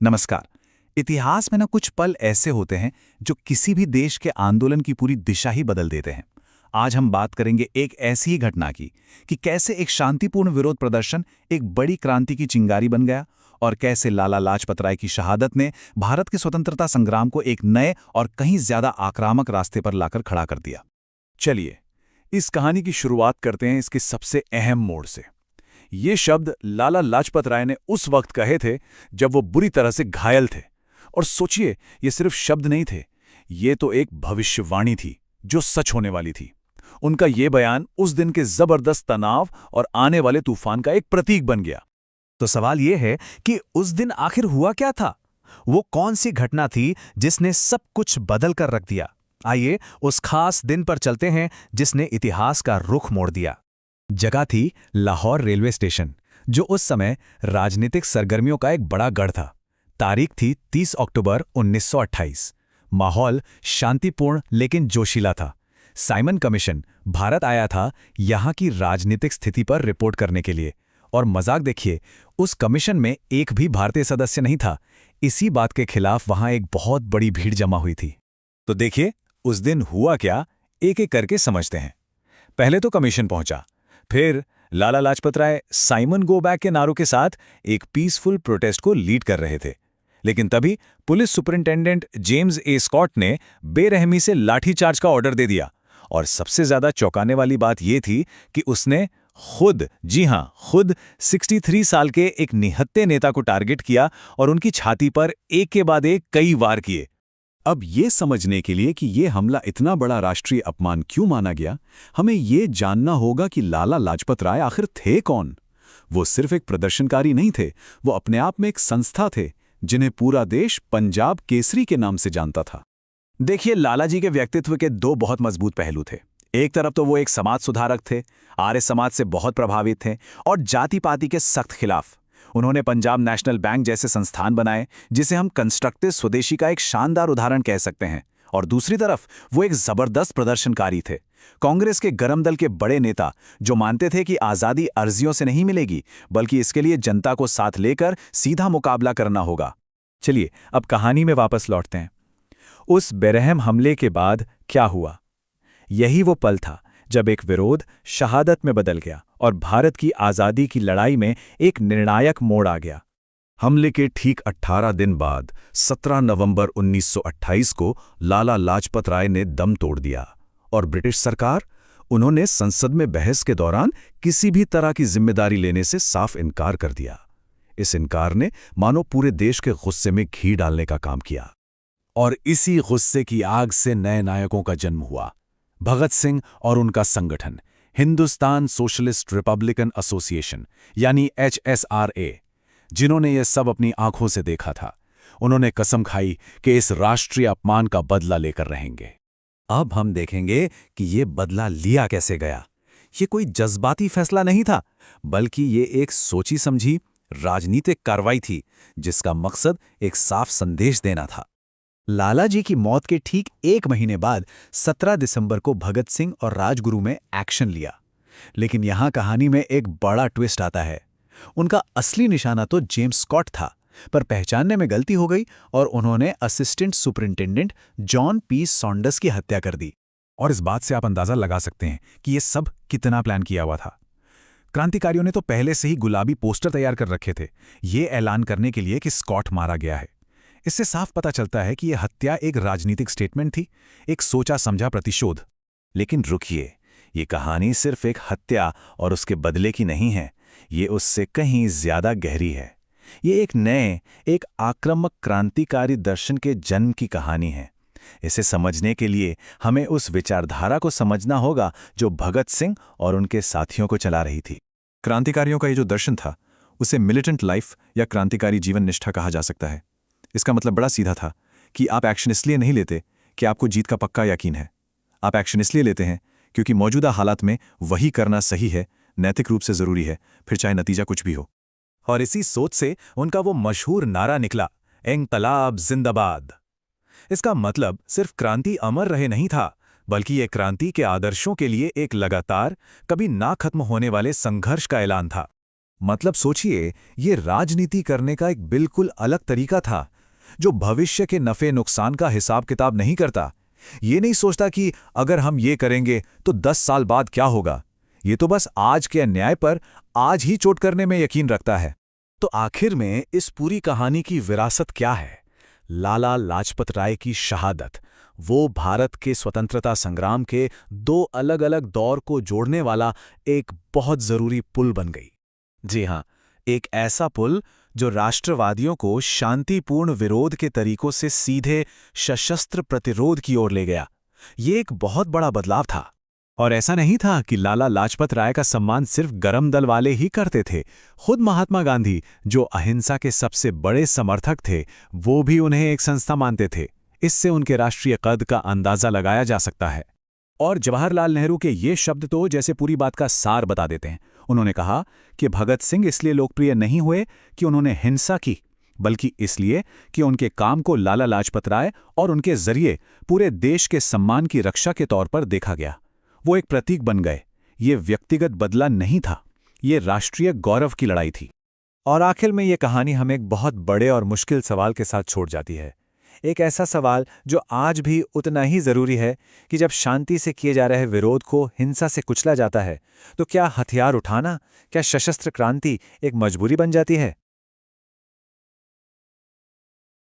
नमस्कार। इतिहास में ना कुछ पल ऐसे होते हैं जो किसी भी देश के आंदोलन की पूरी दिशा ही बदल देते हैं। आज हम बात करेंगे एक ऐसी ही घटना की कि कैसे एक शांतिपूर्ण विरोध प्रदर्शन एक बड़ी क्रांति की चिंगारी बन गया और कैसे लाला लाजपत राय की शहादत ने भारत के स्वतंत्रता संग्राम को एक नए और कहीं ज्यादा आक्रामक रास्ते पर लाकर खड़ा कर दिया। चलिए, इस कहानी की शुरुआत करते हैं इसके सबसे अहम मोड़ से। ये शब्द लाला लाजपत राय ने उस वक्त कहे थे जब वो बुरी तरह से घायल थे। और सोचिए, ये सिर्फ शब्द नहीं थे, ये तो एक भविष्यवाणी थी जो सच होने वाली थी। उनका ये बयान उस दिन के जबरदस्त तनाव और आने वाले तूफान का एक प्रतीक बन गया। तो सवाल यह है कि उस दिन आखिर हुआ क्या था? वो कौन सी घटना थी जिसने सब कुछ बदल कर रख दिया? आइए उस खास दिन पर चलते हैं जिसने इतिहास का रुख मोड़ दिया। जगह थी लाहौर रेलवे स्टेशन, जो उस समय राजनीतिक सरगर्मियों का एक बड़ा गढ़ था। तारीख थी 30 अक्टूबर 1928। माहौल शांतिपूर्ण लेकिन जोशीला था। साइमन कमीशन भारत आया था यहाँ की राजनीतिक स्थिति पर रिपोर्ट करने के लिए। और मजाक देखिए, उस कमीशन में एक भी भारतीय सदस्य नहीं था। इसी बात के खिलाफ वहां एक बहुत बड़ी भीड़ जमा हुई थी। तो देखिए, उस दिन हुआ क्या, एक एक करके समझते हैं। पहले तो कमीशन पहुंचा, फिर Lala Lajpat Rai Simon go back के नारों के साथ एक पीसफुल प्रोटेस्ट को लीड कर रहे थे। लेकिन तभी police superintendent James A Scott ने बेरहमी से लाठीचार्ज का ऑर्डर दे दिया। और सबसे ज्यादा चौंकाने वाली बात यह थी कि उसने खुद, जी हां, खुद 63 साल के एक निहत्थे नेता को टारगेट किया और उनकी छाती पर एक के बाद एक कई वार किए। अब ये समझने के लिए कि ये हमला इतना बड़ा राष्ट्रीय अपमान क्यों माना गया, हमें ये जानना होगा कि लाला लाजपत राय आखिर थे कौन। वो सिर्फ एक प्रदर्शनकारी नहीं थे, वो अपने आप में एक संस्था थे जिन्हें पूरा देश पंजाब केसरी के नाम से जानता था। देखिए, लाला जी के व्यक्तित्व के दो बहुत मजबूत पहलू थे। एक तरफ तो वो एक समाज सुधारक थे, आर्य समाज से बहुत प्रभावित थे और जाति पाति के सख्त खिलाफ। उन्होंने पंजाब नेशनल बैंक जैसे संस्थान बनाए, जिसे हम कंस्ट्रक्टिव स्वदेशी का एक शानदार उदाहरण कह सकते हैं। और दूसरी तरफ वो एक जबरदस्त प्रदर्शनकारी थे, कांग्रेस के गरम दल के बड़े नेता, जो मानते थे कि आज़ादी अर्जियों से नहीं मिलेगी, बल्कि इसके लिए जनता को साथ लेकर सीधा मुकाबला करना होगा। चलिए, अब कहानी में वापस लौटते हैं। उस बेरहम हमले के बाद क्या हुआ? यही वो पल था जब एक विरोध शहादत में बदल गया और भारत की आज़ादी की लड़ाई में एक निर्णायक मोड़ आ गया। हमले के ठीक 18 दिन बाद 17 नवंबर 1928 को लाला लाजपत राय ने दम तोड़ दिया और ब्रिटिश सरकार, उन्होंने संसद में बहस के दौरान किसी भी तरह की जिम्मेदारी लेने से साफ इनकार कर दिया। इस इनकार ने मानो पूरे देश के गुस्से में घी डालने का काम किया। और इसी गुस्से की आग से नए नायकों का जन्म हुआ। भगत सिंह और उनका संगठन हिंदुस्तान सोशलिस्ट रिपब्लिकन एसोसिएशन यानी HSRA, जिन्होंने यह सब अपनी आंखों से देखा था। उन्होंने कसम खाई कि इस राष्ट्रीय अपमान का बदला लेकर रहेंगे। अब हम देखेंगे कि ये बदला लिया कैसे गया। ये कोई जज्बाती फैसला नहीं था, बल्कि ये एक सोची समझी राजनीतिक कार्रवाई थी, जिसका मकसद एक साफ संदेश देना था। लाला जी की मौत के ठीक एक महीने बाद 17 दिसंबर को भगत सिंह और राजगुरु में एक्शन लिया। लेकिन यहाँ कहानी में एक बड़ा ट्विस्ट आता है। उनका असली निशाना तो जेम्स स्कॉट था, पर पहचानने में गलती हो गई और उन्होंने assistant superintendent John P Saunders की हत्या कर दी। और इस बात से आप अंदाजा लगा सकते हैं कि ये सब कितना प्लान किया हुआ था। क्रांतिकारियों ने तो पहले से ही गुलाबी पोस्टर तैयार कर रखे थे, ये ऐलान करने के लिए कि स्कॉट मारा गया है। इससे साफ पता चलता है कि यह हत्या एक राजनीतिक स्टेटमेंट थी, एक सोचा समझा प्रतिशोध। लेकिन रुकिए, ये कहानी सिर्फ एक हत्या और उसके बदले की नहीं है, ये उससे कहीं ज्यादा गहरी है। ये एक नए, एक आक्रामक क्रांतिकारी दर्शन के जन्म की कहानी है। इसे समझने के लिए हमें उस विचारधारा को समझना होगा जो भगत सिंह और उनके साथियों को चला रही थी। क्रांतिकारियों का ये जो दर्शन था, उसे मिलिटेंट लाइफ या क्रांतिकारी जीवन निष्ठा कहा जा सकता है। इसका मतलब बड़ा सीधा था कि आप एक्शन इसलिए नहीं लेते कि आपको जीत का पक्का यकीन है। आप एक्शन इसलिए लेते हैं क्योंकि मौजूदा हालात में वही करना सही है, नैतिक रूप से जरूरी है, फिर चाहे नतीजा कुछ भी हो। और इसी सोच से उनका वो मशहूर नारा निकला, इंकलाब जिंदाबाद। इसका मतलब सिर्फ क्रांति अमर रहे नहीं था, बल्कि ये क्रांति के आदर्शों के लिए एक लगातार, कभी ना खत्म होने वाले संघर्ष का ऐलान था। मतलब सोचिए, ये राजनीति करने का एक बिल्कुल अलग तरीका था, जो भविष्य के नफे नुकसान का हिसाब किताब नहीं करता। ये नहीं सोचता कि अगर हम ये करेंगे तो 10 साल बाद क्या होगा। ये तो बस आज के अन्याय पर आज ही चोट करने में यकीन रखता है। तो आखिर में इस पूरी कहानी की विरासत क्या है? लाला लाजपत राय की शहादत, वो भारत के स्वतंत्रता संग्राम के दो अलग-अलग दौर को जोड़ने वाला एक बहुत जरूरी पुल बन गई। जी हां, एक ऐसा पुल जो राष्ट्रवादियों को शांतिपूर्ण विरोध के तरीकों से सीधे सशस्त्र प्रतिरोध की ओर ले गया। ये एक बहुत बड़ा बदलाव था। और ऐसा नहीं था कि लाला लाजपत राय का सम्मान सिर्फ गरम दल वाले ही करते थे। खुद महात्मा गांधी, जो अहिंसा के सबसे बड़े समर्थक थे, वो भी उन्हें एक संस्था मानते थे। इससे उनके राष्ट्रीय कद का अंदाजा लगाया जा सकता है। और जवाहरलाल नेहरू के ये शब्द तो जैसे पूरी बात का सार बता देते हैं। उन्होंने कहा कि भगत सिंह इसलिए लोकप्रिय नहीं हुए कि उन्होंने हिंसा की, बल्कि इसलिए कि उनके काम को लाला लाजपत राय और उनके जरिए पूरे देश के सम्मान की रक्षा के तौर पर देखा गया। वो एक प्रतीक बन गए। ये व्यक्तिगत बदला नहीं था, ये राष्ट्रीय गौरव की लड़ाई थी। और आखिर में ये कहानी हमें एक बहुत बड़े और मुश्किल सवाल के साथ छोड़ जाती है। एक ऐसा सवाल जो आज भी उतना ही जरूरी है कि जब शांति से किए जा रहे विरोध को हिंसा से कुचला जाता है, तो क्या हथियार उठाना, क्या सशस्त्र क्रांति एक मजबूरी बन जाती है?